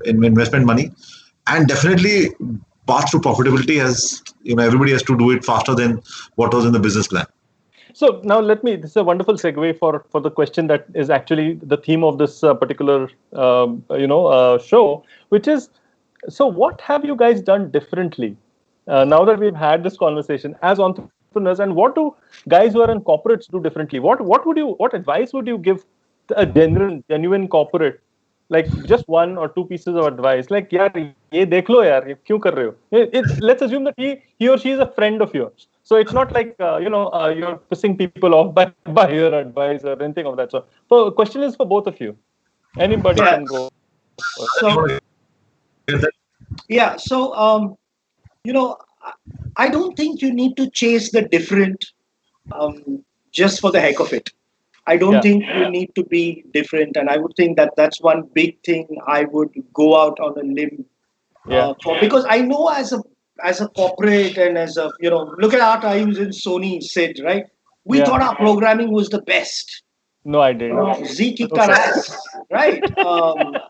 investment money, and definitely path to profitability has, everybody has to do it faster than what was in the business plan. So now this is a wonderful segue for the question that is actually the theme of this particular show, which is, so what have you guys done differently now that we've had this conversation as entrepreneurs, and what do guys who are in corporates do differently? What advice would you give a genuine corporate? Like just one or two pieces of advice, like yaar ye dekh lo yaar, ye kyun kar rahe ho? Let's assume that he or she is a friend of yours, so it's not like you're pissing people off by your advice or anything of that sort. So the question is for both of you. Anybody can go. So I don't think you need to chase the different just for the heck of it. I don't think you need to be different, and I would think that that's one big thing I would go out on a limb for, because I know as a corporate and as a look at our times in Sony, Sid, right? We thought our programming was the best. No, I didn't. Z kicked our ass, right?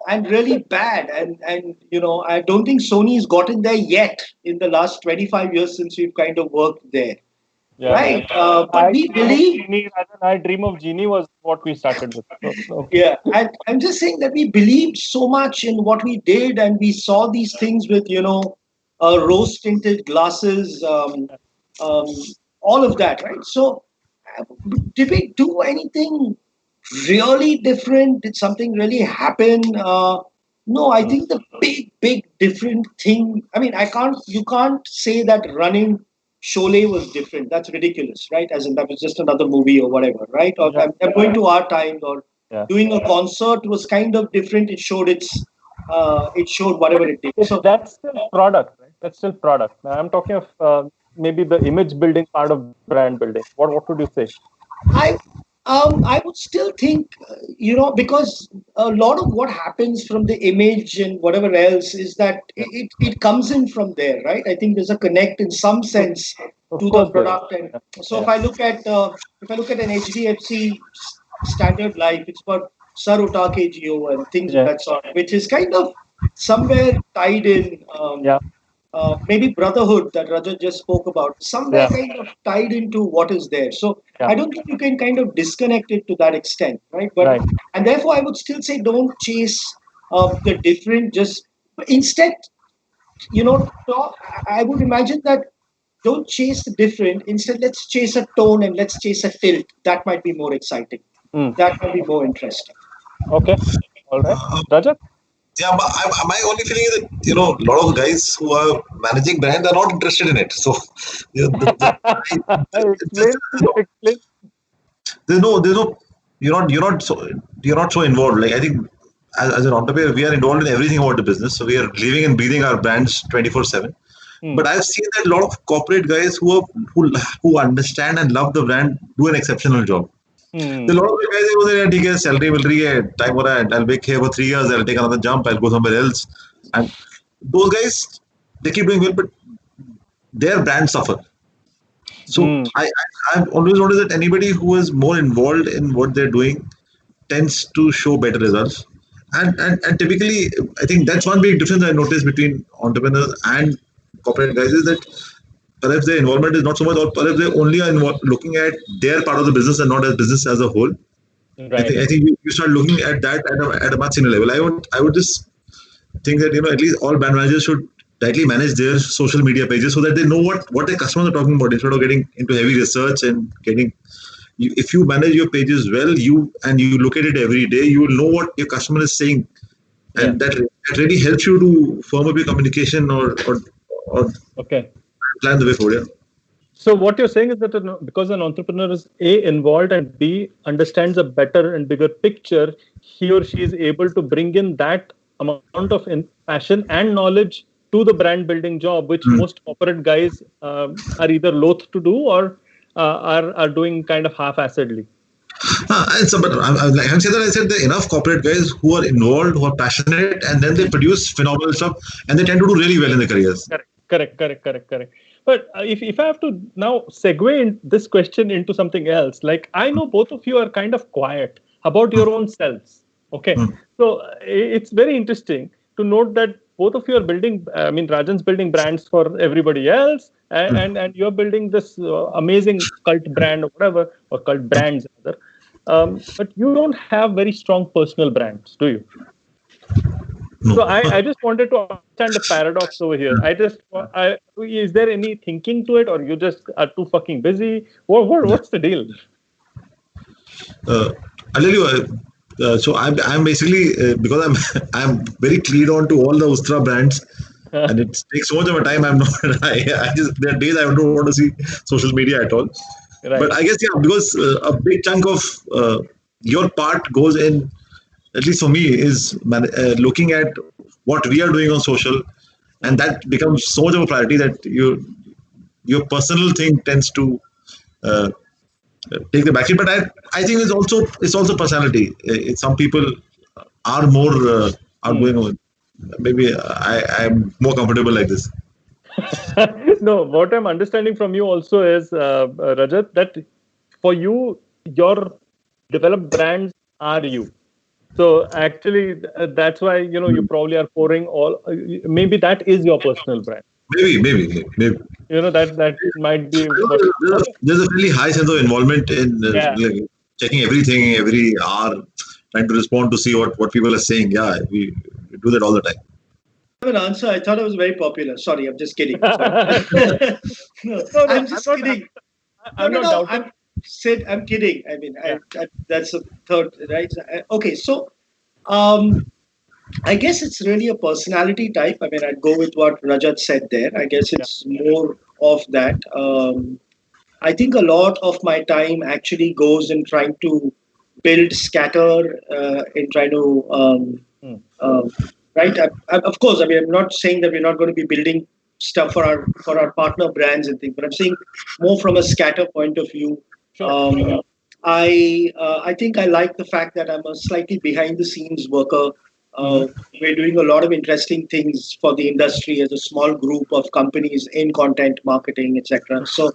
And really bad, and I don't think Sony's gotten there yet in the last 25 years since we've kind of worked there. Yeah, right, but we believe. I Dream of Genie was what we started with. Yeah, and I'm just saying that we believed so much in what we did, and we saw these things with rose tinted glasses, all of that, right? So, did we do anything really different? Did something really happen? No, I think the big different thing. I mean, you can't say that running Sholay was different. That's ridiculous, right? As in that was just another movie or whatever, right? Or I'm going to Our Times, or doing a concert was kind of different. It showed whatever it did. So that's still product, right? That's still product. Now I'm talking of maybe the image building part of brand building. What would you say? I would still think, because a lot of what happens from the image and whatever else is that it comes in from there, right? I think there's a connect in some sense to the product, and so if I look at an HDFC Standard Life, it's about Sar Uta ke Jio and things of that sort, which is kind of somewhere tied in. Maybe brotherhood that Rajat just spoke about, somewhere kind of tied into what is there. So I don't think you can kind of disconnect it to that extent, right? But and therefore I would still say don't chase the different. Just instead, I would imagine that don't chase the different. Instead, let's chase a tone and let's chase a tilt. That might be more exciting. That might be more interesting. Okay, all right, Rajat. Yeah, my only feeling is that a lot of guys who are managing brands are not interested in it. So there's no you're not so involved. Like I think as an entrepreneur, we are involved in everything about the business. So we are living and breathing our brands 24/7. But I've seen that a lot of corporate guys who understand and love the brand do an exceptional job. The lot of the guys who say, "ठीक है, salary will be time हो रहा है. I'll work here for 3 years. I'll take another jump. I'll go somewhere else." And those guys, they keep doing well, but their brands suffer. So I've always noticed that anybody who is more involved in what they're doing tends to show better results. And typically, I think that's one big difference I noticed between entrepreneurs and corporate guys is that perhaps their involvement is not so much, or perhaps they only are looking at their part of the business and not as business as a whole. Right. I think you start looking at that at a much senior level. I would just think that at least all brand managers should tightly manage their social media pages so that they know what their customers are talking about, instead of getting into heavy research and getting. If you manage your pages well, you look at it every day, you will know what your customer is saying, and that really helps you to firm up your communication or plan the way forward. So what you're saying is that because an entrepreneur is A, involved, and B, understands a better and bigger picture, he or she is able to bring in that amount of passion and knowledge to the brand building job, which most corporate guys are either loath to do or are doing kind of half-assedly. But I'm saying that I said there are enough corporate guys who are involved, who are passionate, and then they produce phenomenal stuff, and they tend to do really well in their careers. Correct. But if I have to now segue this question into something else, like I know both of you are kind of quiet about your own selves. Okay, so it's very interesting to note that both of you are building. I mean, Rajan's building brands for everybody else, and you're building this amazing cult brand or whatever, or cult brands rather. But you don't have very strong personal brands, do you? No. So I just wanted to understand the paradox over here. Is there any thinking to it, or you just are too fucking busy? What's the deal? I'll tell you. So I'm basically because I'm very clued on to all the USTRAA brands, and it takes so much of a time. I'm not. I just there are days I don't want to see social media at all. Right. But I guess because a big chunk of your part goes in, at least for me, is looking at what we are doing on social, and that becomes so much of a priority that your personal thing tends to take the backseat. But I think it's also personality. Some people are more outgoing. Maybe I'm more comfortable like this. No, what I'm understanding from you also is, Rajat, that for you, your developed brands are you. So actually, that's why you probably are pouring all. Maybe that is your personal brand. Maybe. That might be. There's a really high sense of involvement in checking everything every hour, trying to respond to see what people are saying. Yeah, we do that all the time. I have an answer. I thought it was very popular. Sorry, I'm just kidding. No, I'm just kidding. I'm kidding. I mean, that's the third, right? Okay, so I guess it's really a personality type. I mean, I'd go with what Rajat said there. I guess it's more of that. I think a lot of my time actually goes in trying to build scatter, in trying to, right? Of course, I mean, I'm not saying that we're not going to be building stuff for our partner brands and things, but I'm saying more from a scatter point of view. Sure. I think I like the fact that I'm a slightly behind the scenes worker. We're doing a lot of interesting things for the industry as a small group of companies in content marketing, etc. So,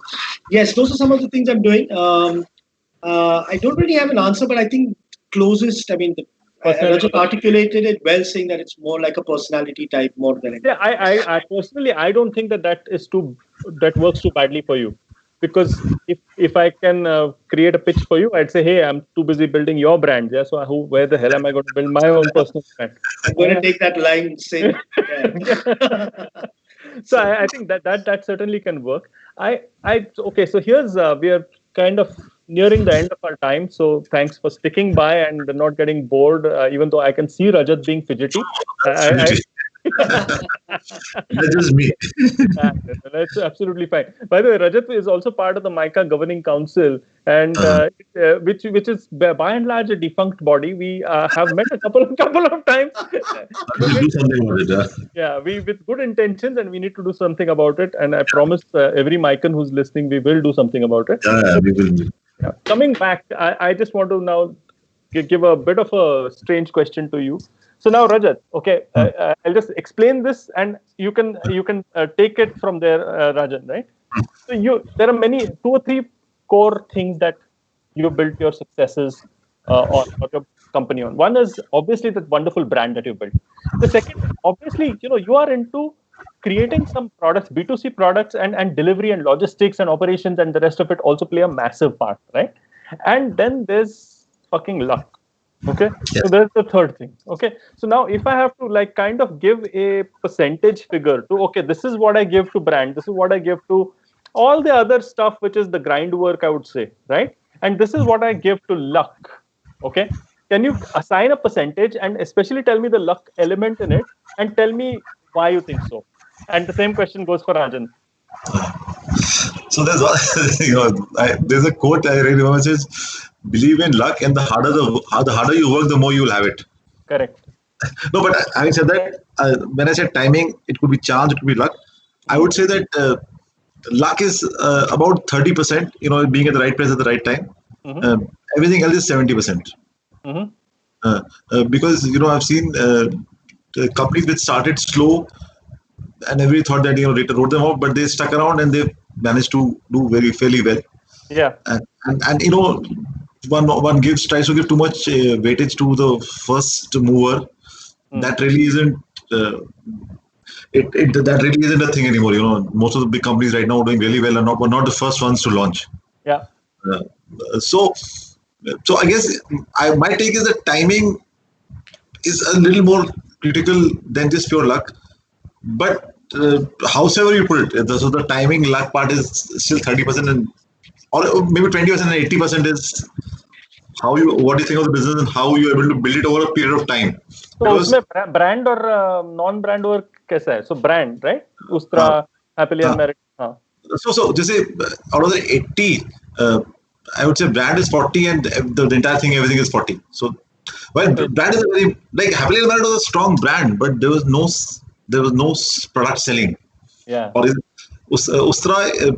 yes, those are some of the things I'm doing. I don't really have an answer, but I think closest, I mean, Rajat articulated it well, saying that it's more like a personality type more than anything. Yeah, I personally, I don't think that works too badly for you. Because if I can create a pitch for you, I'd say, hey, I'm too busy building your brand. Yeah, so where the hell am I going to build my own personal brand? I'm going to take that line and say. So I think that certainly can work. Okay. So here's we are kind of nearing the end of our time. So thanks for sticking by and not getting bored. Even though I can see Rajat being fidgety. That's just me. That's absolutely fine. By the way, Rajat is also part of the MICA governing council, and which is by and large a defunct body. We have met a couple of times. Do something about it. Yeah, we with good intentions, and we need to do something about it. And I promise every MICAN who's listening, we will do something about it. Yeah, we will. Yeah. Coming back, I just want to now give a bit of a strange question to you. So now, Rajat, okay, I'll just explain this, and you can take it from there, Rajan, right? So there are two or three core things that you built your successes on, or your company on. One is obviously that wonderful brand that you built. The second, obviously, you are into creating some products, B2C products, and delivery and logistics and operations and the rest of it also play a massive part, right? And then there's fucking luck. Okay, so that's the third thing. Okay, so now if I have to kind of give a percentage figure to, okay, this is what I give to brand, this is what I give to all the other stuff, which is the grind work, I would say, right? And this is what I give to luck. Okay, can you assign a percentage and especially tell me the luck element in it and tell me why you think so? And the same question goes for Rajan. So there's a quote I read which says, "Believe in luck, and the harder you work, the more you will have it." Correct. No, but having said that, when I said timing, it could be chance, it could be luck. I would say that luck is about 30%. Being at the right place at the right time. Uh, Everything else is 70%. Because I've seen the companies which started slow and everybody thought that they wrote them off, but they stuck around and they managed to do very fairly well. Yeah. And one tries to give too much weightage to the first mover. That really isn't. That really isn't a thing anymore. Most of the big companies right now are doing really well and were not the first ones to launch. Yeah. So I guess my take is that timing is a little more critical than just pure luck. But however you put it, so the timing luck part is still 30%, or maybe 20% and 80% is what do you think of the business and how you're able to build it over a period of time. So उसमें brand और non-brand work कैसा है? So brand, right? USTRAA, Happily Unmarried. So just say out of the 80, I would say brand is 40 and the entire thing, everything is 40. So brand is a very, like Happily Unmarried was a strong brand, but there was no product selling. Yeah. Or USTRAA,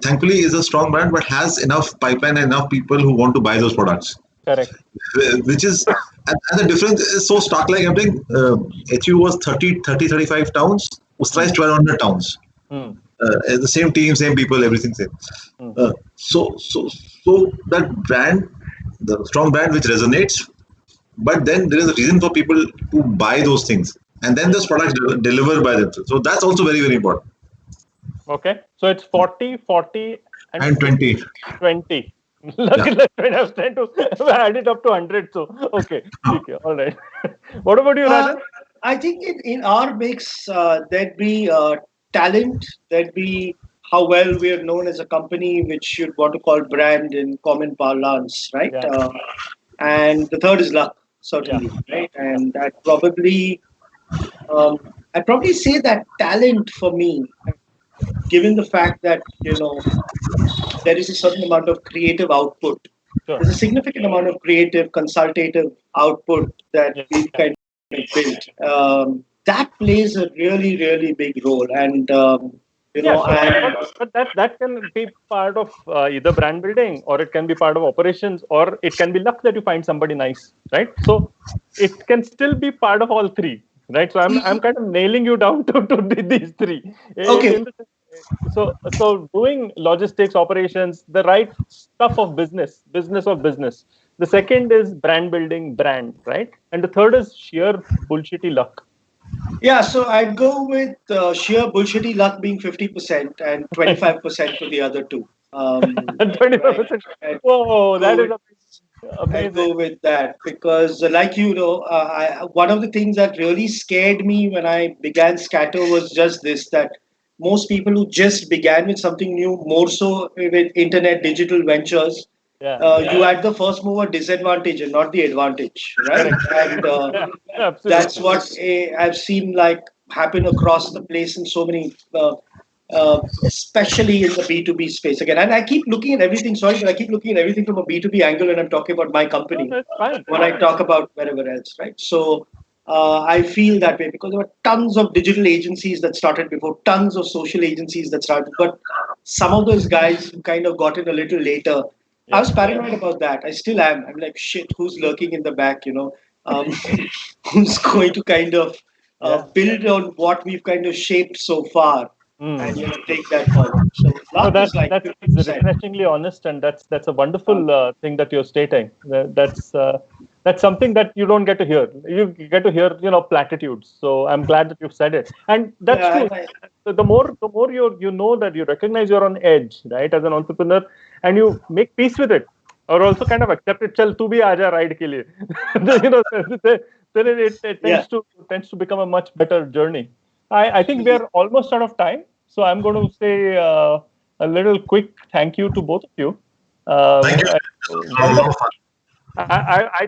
thankfully, is a strong brand, but has enough pipeline and enough people who want to buy those products. Correct. Which is, and the difference is so stark. Like everything, HU was 35 towns. USTRAA is 1,200 towns. The same team, same people, everything same. So that brand, the strong brand which resonates, but then there is a reason for people to buy those things, and then those products deliver by themselves. So that's also very, very important. Okay, so it's 40, and 20. 20. Luckily, I was trying to add it up to 100. So okay, all right. What about you, Rajan? I think in our mix, there'd be talent, there'd be how well we are known as a company, which you'd want to call brand in common parlance, right? Yeah. And the third is luck, certainly, right? And that probably, I'd probably say that talent for me, given the fact that there is a certain amount of creative output, there's a significant amount of creative consultative output that we've kind of built. That plays a really, really big role, and but that can be part of either brand building, or it can be part of operations, or it can be luck that you find somebody nice, right? So it can still be part of all three, right? So I'm kind of nailing you down to these three. Okay. So doing logistics, operations, the right stuff of business of business. The second is brand building, brand, right? And the third is sheer bullshitty luck. Yeah, so I'd go with sheer bullshitty luck being 50% and 25% for the other two. 25%. Whoa, that is amazing. I'd go with that because, like one of the things that really scared me when I began Scatter was just this, that most people who just began with something new, more so with internet digital ventures, you had the first mover disadvantage and not the advantage, right? And that's what I've seen happen across the place in so many, especially in the B2B space again. And I keep looking at everything, sorry, but I keep looking at everything from a B2B angle when I'm talking about my company, when I talk about wherever else, right? So I feel that way because there were tons of digital agencies that started before, tons of social agencies that started, but some of those guys who kind of got in a little later, I was paranoid about that. I still am. I'm like, shit, who's lurking in the back, who's going to kind of build on what we've kind of shaped so far and take that forward. So that's refreshingly honest, and that's a wonderful thing that you're stating. That's something that you don't get to hear. You get to hear, platitudes. So I'm glad that you've said it, and that's true. The more you know that you recognize you're on edge, right, as an entrepreneur, and you make peace with it, or also kind of accept it. Chal, tu bhi aaja ride ke liye. Then it tends to become a much better journey. I think we are almost out of time, so I'm going to say a little quick thank you to both of you. Thank you. I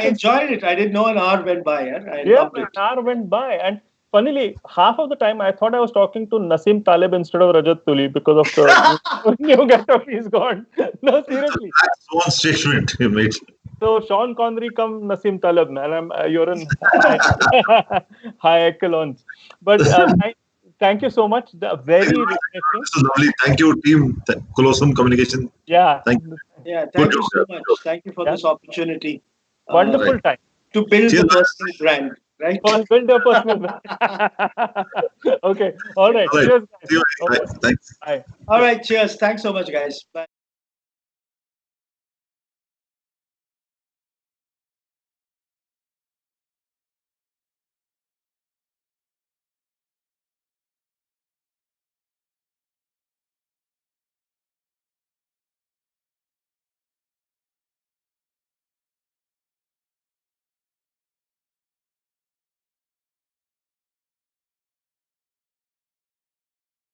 enjoyed it. I didn't know an hour went by. I loved it. An hour went by, and funnily, half of the time I thought I was talking to Naseem Taleb instead of Rajat Tuli because of the new get-up he's got. No, seriously. That's one statement you made. So Sean Connery come Nassim Taleb, man. You're in high echelons. But thank you so much. Very refreshing. This is lovely. Thank you, team. Colosseum Communication. Yeah. Thank you. Yeah, Good thank you job. so much. Thank you for Yeah. this opportunity Wonderful time. to build Cheers, the man. personal brand, right? Build your personal brand. Okay. All right. All right. Cheers, guys. See you. Okay. Thanks. Bye. All right, cheers. Thanks so much, guys. Bye.